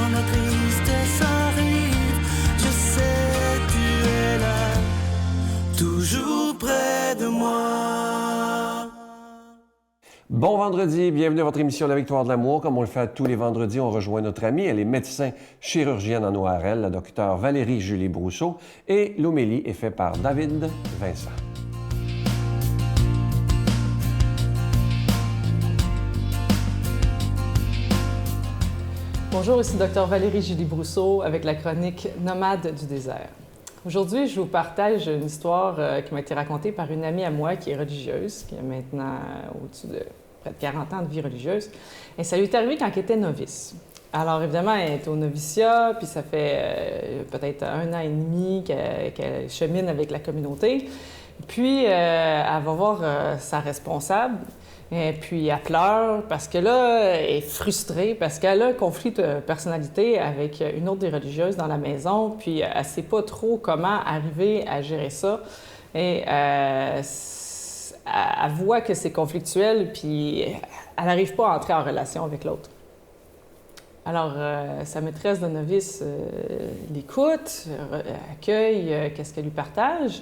quand la tristesse arrive, je sais tu es là, toujours près de moi. Bon vendredi, bienvenue à votre émission La Victoire de l'amour. Comme on le fait tous les vendredis, on rejoint notre amie, elle est médecin chirurgienne en ORL, la docteure Valérie Julie Brousseau, et l'homélie est faite par David Vincent. Bonjour, ici Dr Valérie Julie Brousseau avec la chronique Nomade du désert. Aujourd'hui, je vous partage une histoire qui m'a été racontée par une amie à moi qui est religieuse, qui a maintenant au-dessus de près de 40 ans de vie religieuse. Et ça lui est arrivé quand elle était novice. Alors évidemment, elle est au noviciat, puis ça fait peut-être 1 an et demi qu'elle chemine avec la communauté. Puis, elle va voir sa responsable. Et puis, elle pleure parce que là, elle est frustrée parce qu'elle a un conflit de personnalité avec une autre des religieuses dans la maison. Puis, elle ne sait pas trop comment arriver à gérer ça. Et elle voit que c'est conflictuel, puis elle n'arrive pas à entrer en relation avec l'autre. Alors, sa maîtresse de novice l'écoute, accueille qu'est-ce qu'elle lui partage.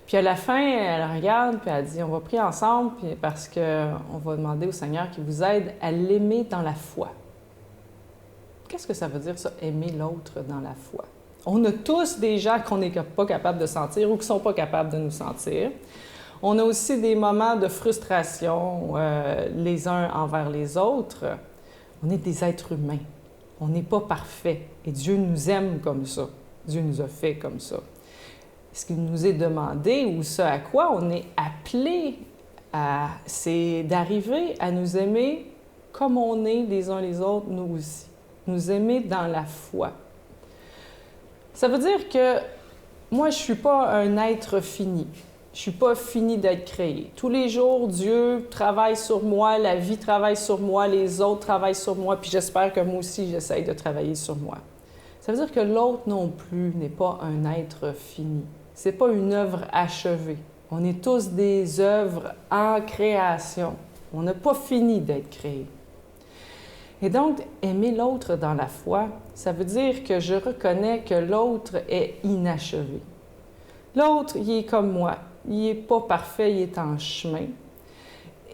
Puis à la fin, elle regarde, puis elle dit « On va prier ensemble puis parce qu'on va demander au Seigneur qu'il vous aide à l'aimer dans la foi. » Qu'est-ce que ça veut dire, ça, aimer l'autre dans la foi? On a tous des gens qu'on n'est pas capable de sentir ou qui ne sont pas capables de nous sentir. On a aussi des moments de frustration les uns envers les autres. On est des êtres humains. On n'est pas parfait. Et Dieu nous aime comme ça. Dieu nous a fait comme ça. Ce qu'il nous est demandé ou ce à quoi on est appelé, c'est d'arriver à nous aimer comme on est les uns les autres, nous aussi. Nous aimer dans la foi. Ça veut dire que moi, je ne suis pas un être fini. Je ne suis pas fini d'être créé. Tous les jours, Dieu travaille sur moi, la vie travaille sur moi, les autres travaillent sur moi, puis j'espère que moi aussi, j'essaye de travailler sur moi. Ça veut dire que l'autre non plus n'est pas un être fini. Ce n'est pas une œuvre achevée. On est tous des œuvres en création. On n'a pas fini d'être créés. Et donc, aimer l'autre dans la foi, ça veut dire que je reconnais que l'autre est inachevé. L'autre, il est comme moi. Il n'est pas parfait, il est en chemin.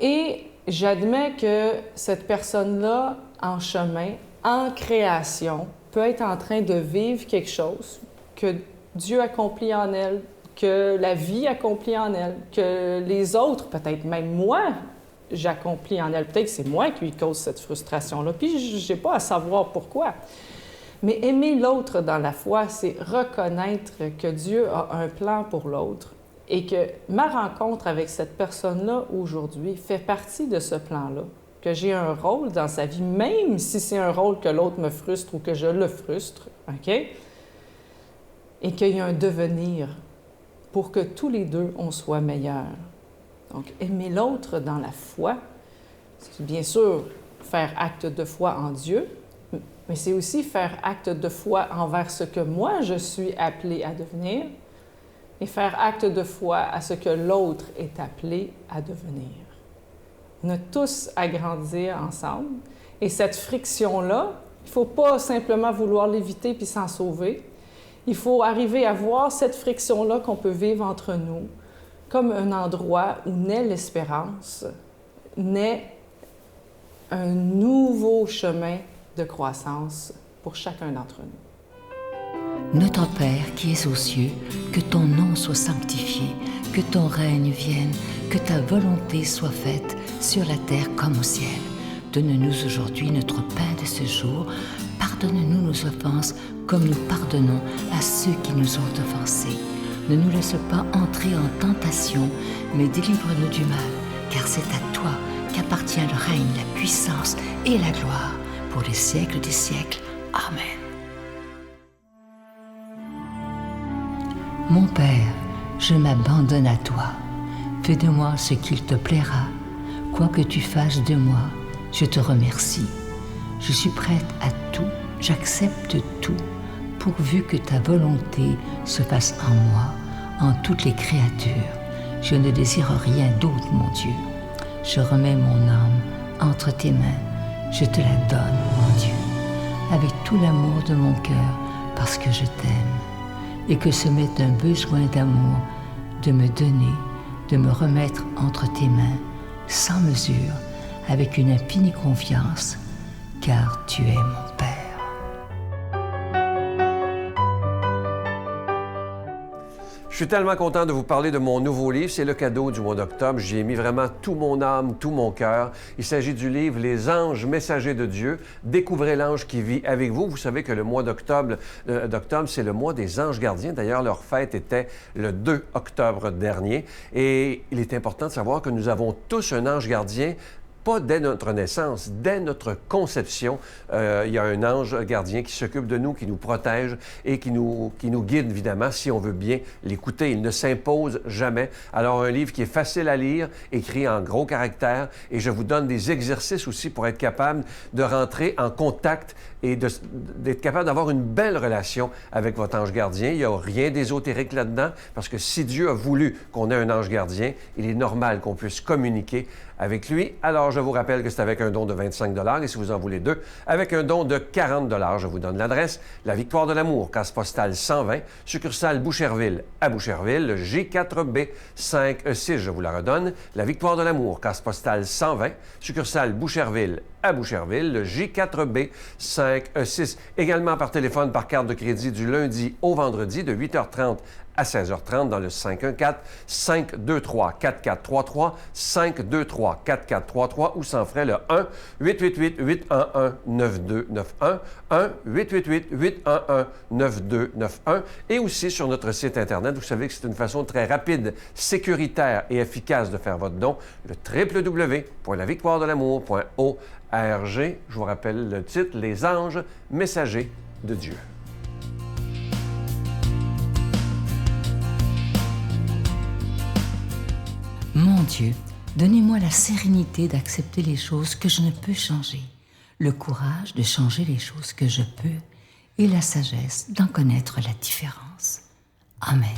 Et j'admets que cette personne-là, en chemin, en création, peut être en train de vivre quelque chose que Dieu accomplit en elle, que la vie accomplit en elle, que les autres, peut-être même moi, j'accomplis en elle. Peut-être que c'est moi qui lui cause cette frustration-là, puis je n'ai pas à savoir pourquoi. Mais aimer l'autre dans la foi, c'est reconnaître que Dieu a un plan pour l'autre et que ma rencontre avec cette personne-là aujourd'hui fait partie de ce plan-là, que j'ai un rôle dans sa vie, même si c'est un rôle que l'autre me frustre ou que je le frustre, OK? Et qu'il y a un devenir pour que tous les deux, on soit meilleurs. Donc, aimer l'autre dans la foi, c'est bien sûr faire acte de foi en Dieu, mais c'est aussi faire acte de foi envers ce que moi, je suis appelée à devenir et faire acte de foi à ce que l'autre est appelé à devenir. On a tous à grandir ensemble et cette friction-là, il ne faut pas simplement vouloir l'éviter puis s'en sauver. Il faut arriver à voir cette friction-là qu'on peut vivre entre nous comme un endroit où naît l'espérance, naît un nouveau chemin de croissance pour chacun d'entre nous. Notre Père qui es aux cieux, que ton nom soit sanctifié, que ton règne vienne, que ta volonté soit faite sur la terre comme au ciel. Donne-nous aujourd'hui notre pain de ce jour. Pardonne-nous nos offenses comme nous pardonnons à ceux qui nous ont offensés. Ne nous laisse pas entrer en tentation, mais délivre-nous du mal, car c'est à toi qu'appartient le règne, la puissance et la gloire pour les siècles des siècles. Amen. Mon Père, je m'abandonne à toi. Fais de moi ce qu'il te plaira. Quoi que tu fasses de moi, je te remercie. Je suis prête à tout, j'accepte tout, pourvu que ta volonté se fasse en moi, en toutes les créatures. Je ne désire rien d'autre, mon Dieu. Je remets mon âme entre tes mains. Je te la donne, mon Dieu. avec tout l'amour de mon cœur parce que je t'aime et que ce m'est un besoin d'amour de me donner, de me remettre entre tes mains sans mesure, avec une infinie confiance, car tu es mon Père. Je suis tellement content de vous parler de mon nouveau livre. C'est le cadeau du mois d'octobre. J'y ai mis vraiment tout mon âme, tout mon cœur. Il s'agit du livre « Les anges messagers de Dieu ». Découvrez l'ange qui vit avec vous. Vous savez que le mois d'octobre, c'est le mois des anges gardiens. D'ailleurs, leur fête était le 2 octobre dernier. Et il est important de savoir que nous avons tous un ange gardien, pas dès notre naissance, dès notre conception. Il y a un ange gardien qui s'occupe de nous, qui nous protège et qui nous guide, évidemment, si on veut bien l'écouter. Il ne s'impose jamais. Alors, un livre qui est facile à lire, écrit en gros caractères, et je vous donne des exercices aussi pour être capable de rentrer en contact et d'être capable d'avoir une belle relation avec votre ange gardien. Il n'y a rien d'ésotérique là-dedans, parce que si Dieu a voulu qu'on ait un ange gardien, il est normal qu'on puisse communiquer avec lui. Alors, je vous rappelle que c'est avec un don de 25 $ et si vous en voulez deux, avec un don de 40 $. Je vous donne l'adresse. La Victoire de l'Amour, case postale 120, succursale Boucherville à Boucherville, le J4B 5E6. Je vous la redonne. La Victoire de l'Amour, case postale 120, succursale Boucherville à Boucherville, le J4B 5E6. Également par téléphone, par carte de crédit du lundi au vendredi de 8h30 à 16h30 dans le 514-523-4433, 523-4433 ou sans frais le 1-888-811-9291, 1-888-811-9291 et aussi sur notre site Internet. Vous savez que c'est une façon très rapide, sécuritaire et efficace de faire votre don, le www.lavictoiredelamour.org. Je vous rappelle le titre, Les anges messagers de Dieu. Mon Dieu, donnez-moi la sérénité d'accepter les choses que je ne peux changer, le courage de changer les choses que je peux et la sagesse d'en connaître la différence. Amen.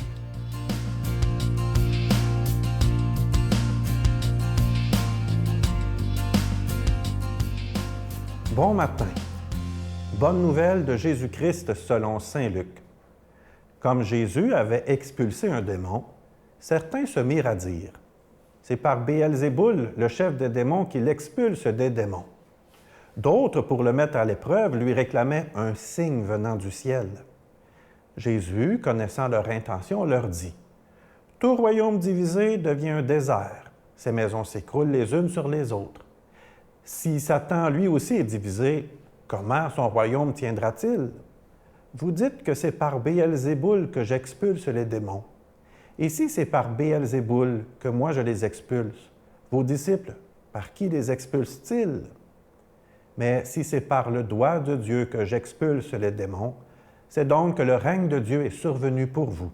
Bon matin. Bonne nouvelle de Jésus-Christ selon saint Luc. Comme Jésus avait expulsé un démon, certains se mirent à dire: c'est par Béelzéboul, le chef des démons, qu'il expulse des démons. D'autres, pour le mettre à l'épreuve, lui réclamaient un signe venant du ciel. Jésus, connaissant leur intention, leur dit: tout royaume divisé devient un désert. Ses maisons s'écroulent les unes sur les autres. Si Satan, lui aussi, est divisé, comment son royaume tiendra-t-il? Vous dites que c'est par Béelzéboul que j'expulse les démons. Et si c'est par Béelzéboul que moi je les expulse, vos disciples, par qui les expulsent-ils? Mais si c'est par le doigt de Dieu que j'expulse les démons, c'est donc que le règne de Dieu est survenu pour vous.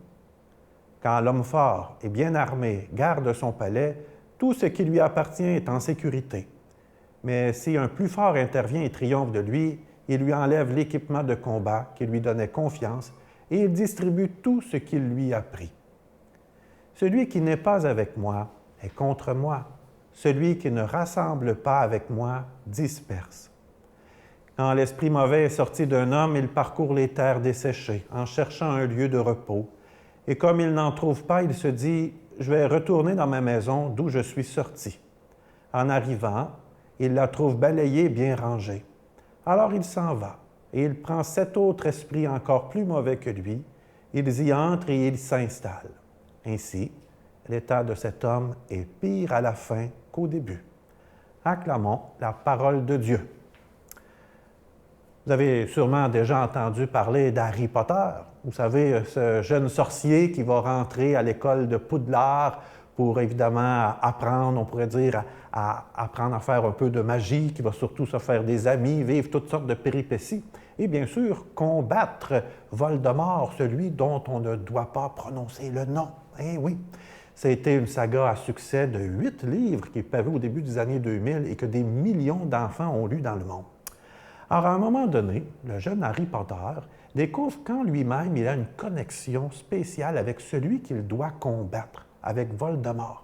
Quand l'homme fort et bien armé garde son palais, tout ce qui lui appartient est en sécurité. Mais si un plus fort intervient et triomphe de lui, il lui enlève l'équipement de combat qui lui donnait confiance et il distribue tout ce qu'il lui a pris. Celui qui n'est pas avec moi est contre moi. Celui qui ne rassemble pas avec moi disperse. Quand l'esprit mauvais est sorti d'un homme, il parcourt les terres desséchées en cherchant un lieu de repos. Et comme il n'en trouve pas, il se dit: je vais retourner dans ma maison d'où je suis sorti. En arrivant, il la trouve balayée, bien rangée. Alors il s'en va et il prend 7 autres esprits encore plus mauvais que lui. Ils y entrent et ils s'installent. Ainsi, l'état de cet homme est pire à la fin qu'au début. Acclamons la parole de Dieu. Vous avez sûrement déjà entendu parler d'Harry Potter. Vous savez, ce jeune sorcier qui va rentrer à l'école de Poudlard pour évidemment apprendre, on pourrait dire, à apprendre à faire un peu de magie, qui va surtout se faire des amis, vivre toutes sortes de péripéties. Et bien sûr, combattre Voldemort, celui dont on ne doit pas prononcer le nom. Eh oui, ça a été une saga à succès de 8 livres qui est paru au début des années 2000 et que des millions d'enfants ont lu dans le monde. Alors, à un moment donné, le jeune Harry Potter découvre qu'en lui-même, il a une connexion spéciale avec celui qu'il doit combattre, avec Voldemort.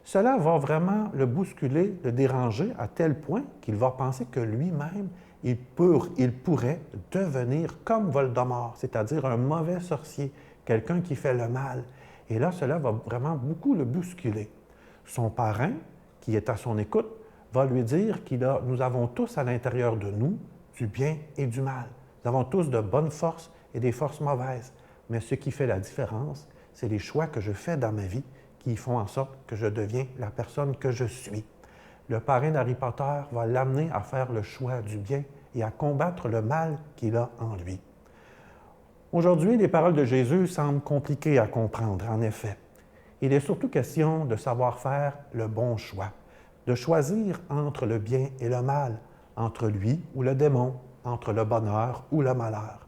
Cela va vraiment le bousculer, le déranger à tel point qu'il va penser que lui-même, il pourrait devenir comme Voldemort, c'est-à-dire un mauvais sorcier, quelqu'un qui fait le mal. Et là, cela va vraiment beaucoup le bousculer. Son parrain, qui est à son écoute, va lui dire nous avons tous à l'intérieur de nous du bien et du mal. Nous avons tous de bonnes forces et des forces mauvaises. Mais ce qui fait la différence, c'est les choix que je fais dans ma vie qui font en sorte que je deviens la personne que je suis. Le parrain d'Harry Potter va l'amener à faire le choix du bien et à combattre le mal qu'il a en lui. Aujourd'hui, les paroles de Jésus semblent compliquées à comprendre, en effet. Il est surtout question de savoir faire le bon choix, de choisir entre le bien et le mal, entre lui ou le démon, entre le bonheur ou le malheur.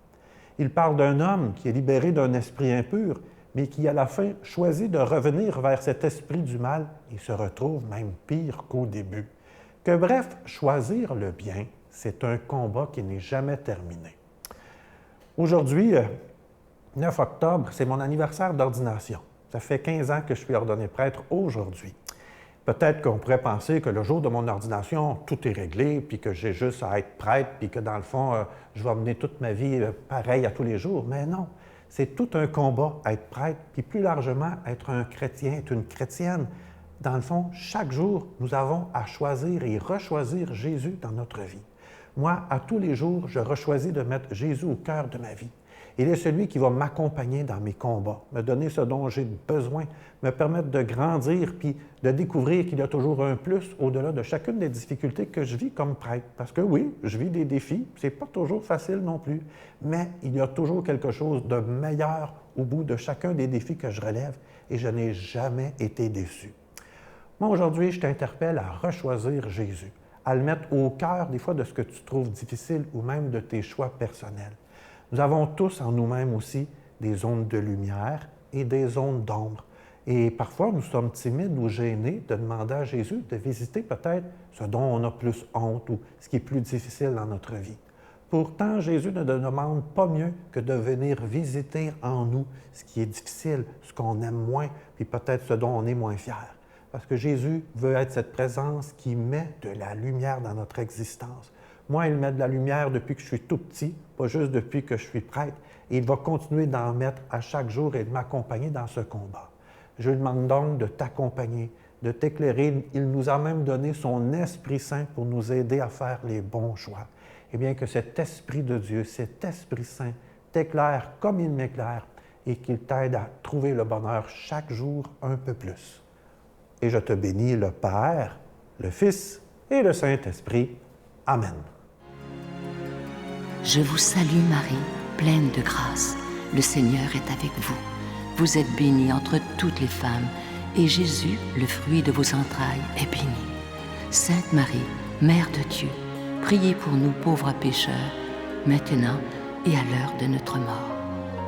Il parle d'un homme qui est libéré d'un esprit impur, mais qui, à la fin, choisit de revenir vers cet esprit du mal et se retrouve même pire qu'au début. Que bref, choisir le bien, c'est un combat qui n'est jamais terminé. Aujourd'hui, 9 octobre, c'est mon anniversaire d'ordination. Ça fait 15 ans que je suis ordonné prêtre aujourd'hui. Peut-être qu'on pourrait penser que le jour de mon ordination, tout est réglé, puis que j'ai juste à être prêtre, puis que dans le fond, je vais mener toute ma vie pareil à tous les jours. Mais non, c'est tout un combat être prêtre, puis plus largement être un chrétien, être une chrétienne. Dans le fond, chaque jour, nous avons à choisir et rechoisir Jésus dans notre vie. Moi, à tous les jours, je rechoisis de mettre Jésus au cœur de ma vie. Il est celui qui va m'accompagner dans mes combats, me donner ce dont j'ai besoin, me permettre de grandir puis de découvrir qu'il y a toujours un plus au-delà de chacune des difficultés que je vis comme prêtre. Parce que oui, je vis des défis, c'est pas toujours facile non plus, mais il y a toujours quelque chose de meilleur au bout de chacun des défis que je relève et je n'ai jamais été déçu. Moi, aujourd'hui, je t'interpelle à rechoisir Jésus, à le mettre au cœur des fois de ce que tu trouves difficile ou même de tes choix personnels. Nous avons tous en nous-mêmes aussi des zones de lumière et des zones d'ombre. Et parfois, nous sommes timides ou gênés de demander à Jésus de visiter peut-être ce dont on a plus honte ou ce qui est plus difficile dans notre vie. Pourtant, Jésus ne nous demande pas mieux que de venir visiter en nous ce qui est difficile, ce qu'on aime moins, puis peut-être ce dont on est moins fier. Parce que Jésus veut être cette présence qui met de la lumière dans notre existence. Moi, il met de la lumière depuis que je suis tout petit, pas juste depuis que je suis prêtre, et il va continuer d'en mettre à chaque jour et de m'accompagner dans ce combat. Je lui demande donc de t'accompagner, de t'éclairer. Il nous a même donné son Esprit Saint pour nous aider à faire les bons choix. Eh bien, que cet Esprit de Dieu, cet Esprit Saint, t'éclaire comme il m'éclaire et qu'il t'aide à trouver le bonheur chaque jour un peu plus. Et je te bénis le Père, le Fils et le Saint-Esprit. Amen. Je vous salue Marie, pleine de grâce. Le Seigneur est avec vous. Vous êtes bénie entre toutes les femmes, et Jésus, le fruit de vos entrailles, est béni. Sainte Marie, Mère de Dieu, priez pour nous pauvres pécheurs, maintenant et à l'heure de notre mort.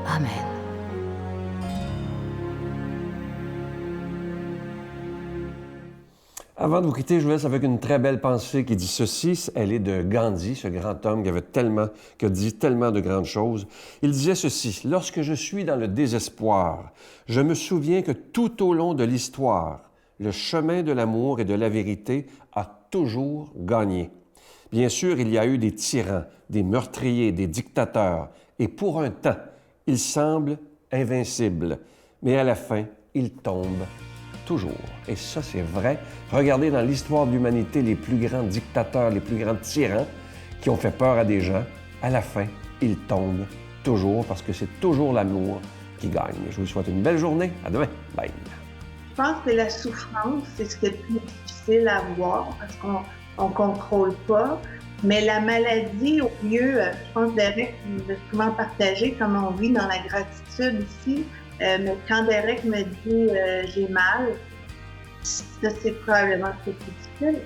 Amen. Avant de vous quitter, je vous laisse avec une très belle pensée qui dit ceci. Elle est de Gandhi, ce grand homme qui a dit tellement de grandes choses. Il disait ceci: « Lorsque je suis dans le désespoir, je me souviens que tout au long de l'histoire, le chemin de l'amour et de la vérité a toujours gagné. Bien sûr, il y a eu des tyrans, des meurtriers, des dictateurs, et pour un temps, ils semblent invincibles, mais à la fin, ils tombent toujours. » Et ça, c'est vrai. Regardez dans l'histoire de l'humanité, les plus grands dictateurs, les plus grands tyrans qui ont fait peur à des gens, à la fin, ils tombent toujours parce que c'est toujours l'amour qui gagne. Je vous souhaite une belle journée. À demain. Bye. Je pense que la souffrance, c'est ce qui est le plus difficile à voir parce qu'on ne contrôle pas. Mais la maladie, au lieu, je pense, Derek nous a souvent partagé comment on vit dans la gratitude ici. Mais quand Derek me dit « j'ai mal », ça, c'est probablement ce qui est difficile.